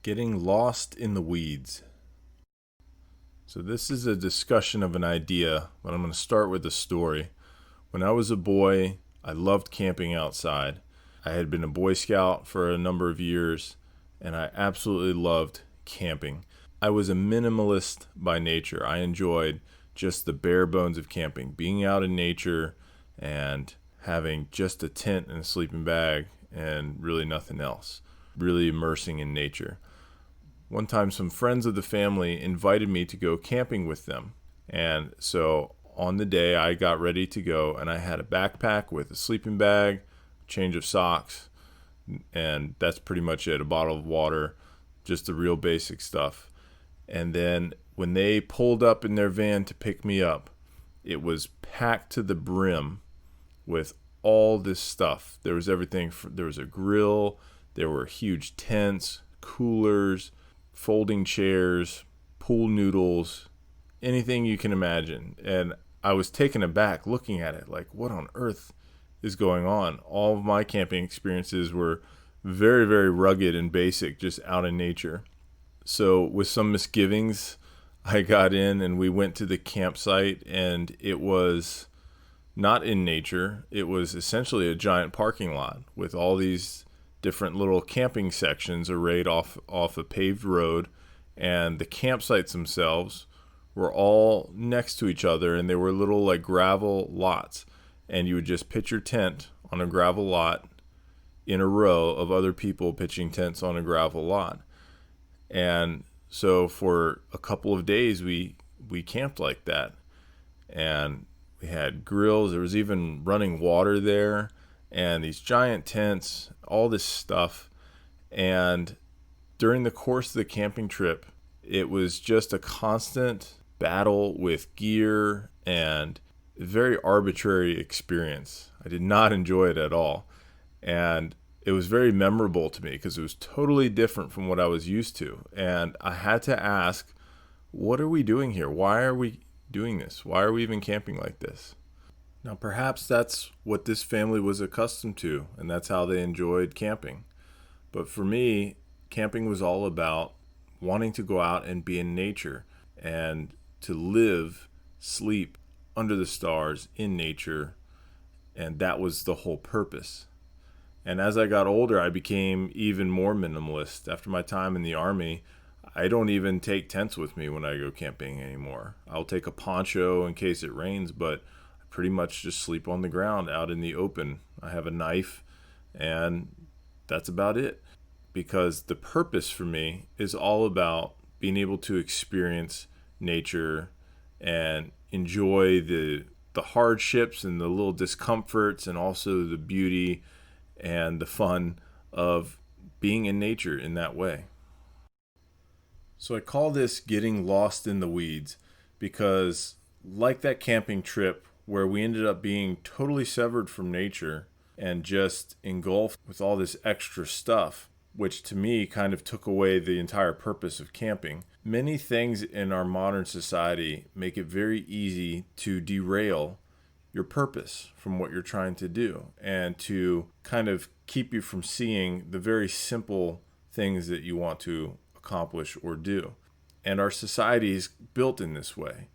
Getting lost in the weeds. So this is a discussion of an idea, but I'm going to start with a story. When I was a boy, I loved camping outside. I had been a Boy Scout for a number of years, and I absolutely loved camping. I was a minimalist by nature. I enjoyed just the bare bones of camping, being out in nature and having just a tent and a sleeping bag and really nothing else, really immersing in nature. One time, some friends of the family invited me to go camping with them. And so on the day, I got ready to go, and I had a backpack with a sleeping bag, change of socks, and that's pretty much it. A bottle of water, just the real basic stuff. And then when they pulled up in their van to pick me up, it was packed to the brim with all this stuff. There was everything. There was a grill, there were huge tents, coolers, folding chairs, pool noodles, anything you can imagine. And I was taken aback looking at it, like, what on earth is going on? All of my camping experiences were very, very rugged and basic, just out in nature. So with some misgivings, I got in and we went to the campsite, and it was not in nature. It was essentially a giant parking lot with all these different little camping sections arrayed off a paved road, and the campsites themselves were all next to each other, and they were little like gravel lots, and you would just pitch your tent on a gravel lot in a row of other people pitching tents on a gravel lot. And so for a couple of days we camped like that, and we had grills. There was even running water there, and these giant tents, all this stuff. And during the course of the camping trip, it was just a constant battle with gear and a very arbitrary experience. I did not enjoy it at all. And it was very memorable to me because it was totally different from what I was used to. And I had to ask, what are we doing here? Why are we doing this? Why are we even camping like this? Now, perhaps that's what this family was accustomed to, and that's how they enjoyed camping. But for me, camping was all about wanting to go out and be in nature and to live, sleep under the stars in nature, and that was the whole purpose. And as I got older, I became even more minimalist. After my time in the Army, I don't even take tents with me when I go camping anymore. I'll take a poncho in case it rains, but pretty much just sleep on the ground out in the open. I have a knife, and that's about it. Because the purpose for me is all about being able to experience nature and enjoy the hardships and the little discomforts, and also the beauty and the fun of being in nature in that way. So I call this getting lost in the weeds because, like that camping trip where we ended up being totally severed from nature and just engulfed with all this extra stuff, which to me kind of took away the entire purpose of camping. Many things in our modern society make it very easy to derail your purpose from what you're trying to do, and to kind of keep you from seeing the very simple things that you want to accomplish or do. And our society is built in this way.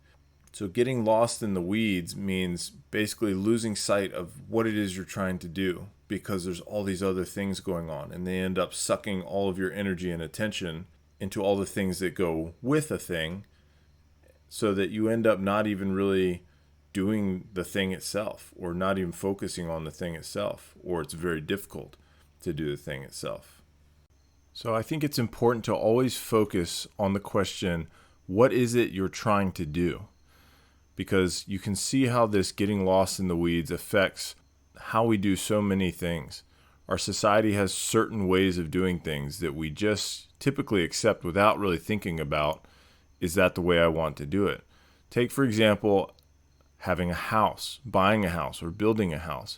So getting lost in the weeds means basically losing sight of what it is you're trying to do, because there's all these other things going on, and they end up sucking all of your energy and attention into all the things that go with a thing, so that you end up not even really doing the thing itself, or not even focusing on the thing itself, or it's very difficult to do the thing itself. So I think it's important to always focus on the question, what is it you're trying to do? Because you can see how this getting lost in the weeds affects how we do so many things. Our society has certain ways of doing things that we just typically accept without really thinking about, is that the way I want to do it? Take, for example, having a house, buying a house, or building a house.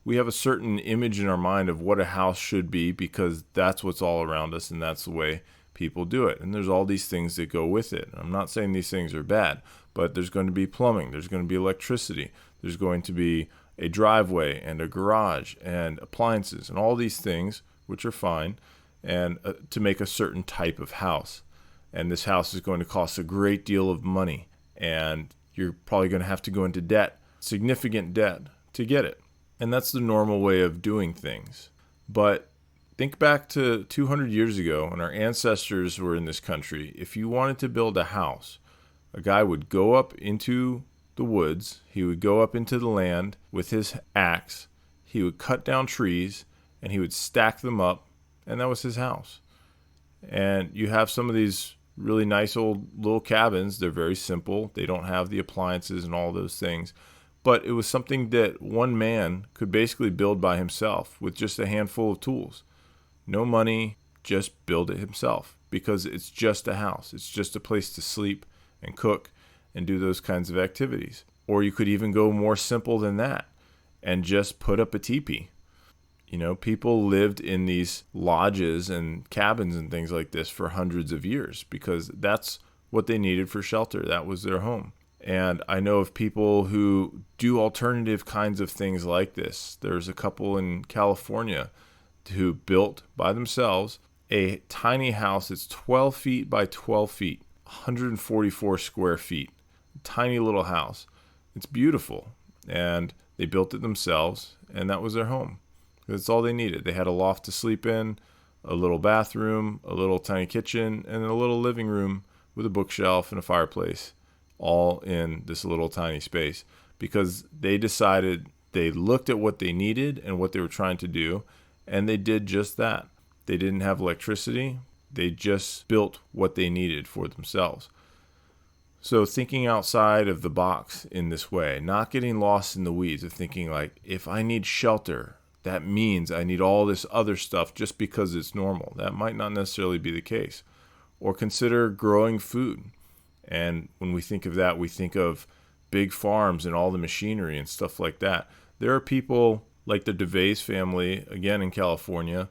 We have a certain image in our mind of what a house should be because that's what's all around us, and that's the way people do it. And there's all these things that go with it. I'm not saying these things are bad, but there's going to be plumbing, there's going to be electricity, there's going to be a driveway and a garage and appliances and all these things, which are fine. and to make a certain type of house. And this house is going to cost a great deal of money, and you're probably going to have to go into debt, significant debt, to get it. And that's the normal way of doing things. But think back to 200 years ago when our ancestors were in this country. If you wanted to build a house, a guy would go up into the woods, he would go up into the land with his axe, he would cut down trees, and he would stack them up, and that was his house. And you have some of these really nice old little cabins. They're very simple. They don't have the appliances and all those things. But it was something that one man could basically build by himself with just a handful of tools. No money, just build it himself, because it's just a house. It's just a place to sleep and cook and do those kinds of activities. Or you could even go more simple than that and just put up a teepee. You know, people lived in these lodges and cabins and things like this for hundreds of years because that's what they needed for shelter. That was their home. And I know of people who do alternative kinds of things like this. There's a couple in California who built by themselves a tiny house that's 12 feet by 12 feet, 144 square feet. Tiny little house. It's beautiful. And they built it themselves, and that was their home. That's all they needed. They had a loft to sleep in, a little bathroom, a little tiny kitchen, and a little living room with a bookshelf and a fireplace, all in this little tiny space, because they decided, they looked at what they needed and what they were trying to do, and they did just that. They didn't have electricity. They just built what they needed for themselves. So thinking outside of the box in this way, not getting lost in the weeds of thinking like, if I need shelter, that means I need all this other stuff just because it's normal. That might not necessarily be the case. Or consider growing food. And when we think of that, we think of big farms and all the machinery and stuff like that. There are people like the DeVay's family, again in California,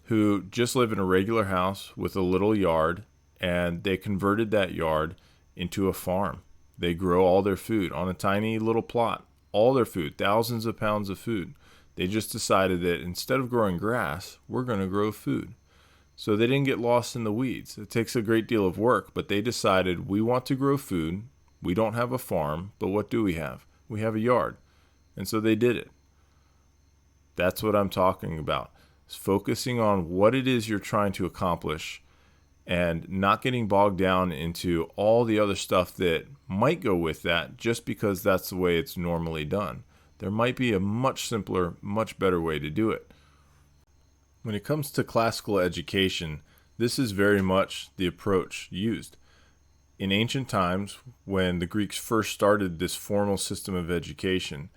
who just live in a regular house with a little yard, and they converted that yard into a farm. They grow all their food on a tiny little plot, all their food, thousands of pounds of food. They just decided that instead of growing grass, we're going to grow food. So they didn't get lost in the weeds. It takes a great deal of work, but they decided we want to grow food. We don't have a farm, but what do we have? We have a yard. And so they did it. That's what I'm talking about. It's focusing on what it is you're trying to accomplish and not getting bogged down into all the other stuff that might go with that just because that's the way it's normally done. There might be a much simpler, much better way to do it. When it comes to classical education, this is very much the approach used. In ancient times, when the Greeks first started this formal system of education,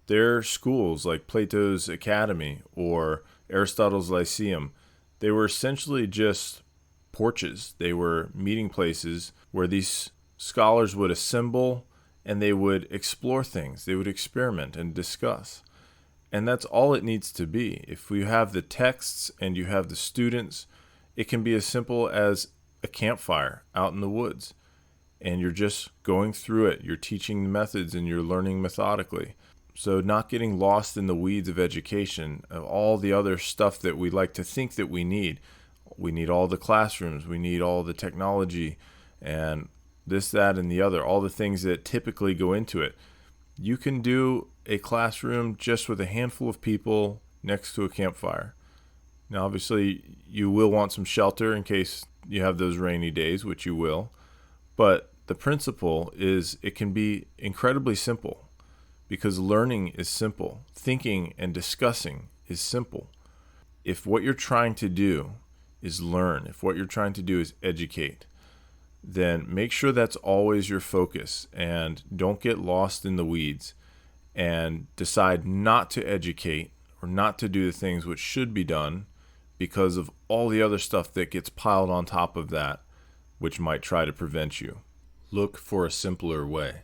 their schools like Plato's Academy or Aristotle's Lyceum, they were essentially just porches. They were meeting places where these scholars would assemble and they would explore things. They would experiment and discuss. And that's all it needs to be. If you have the texts and you have the students, it can be as simple as a campfire out in the woods. And you're just going through it. You're teaching the methods and you're learning methodically. So not getting lost in the weeds of education, of all the other stuff that we like to think that we need. We need all the classrooms. We need all the technology and this, that, and the other, all the things that typically go into it. You can do a classroom just with a handful of people next to a campfire. Now, obviously, you will want some shelter in case you have those rainy days, which you will. But the principle is it can be incredibly simple because learning is simple. Thinking and discussing is simple. If what you're trying to do is learn, if what you're trying to do is educate, then make sure that's always your focus and don't get lost in the weeds and decide not to educate or not to do the things which should be done because of all the other stuff that gets piled on top of that, which might try to prevent you. Look for a simpler way.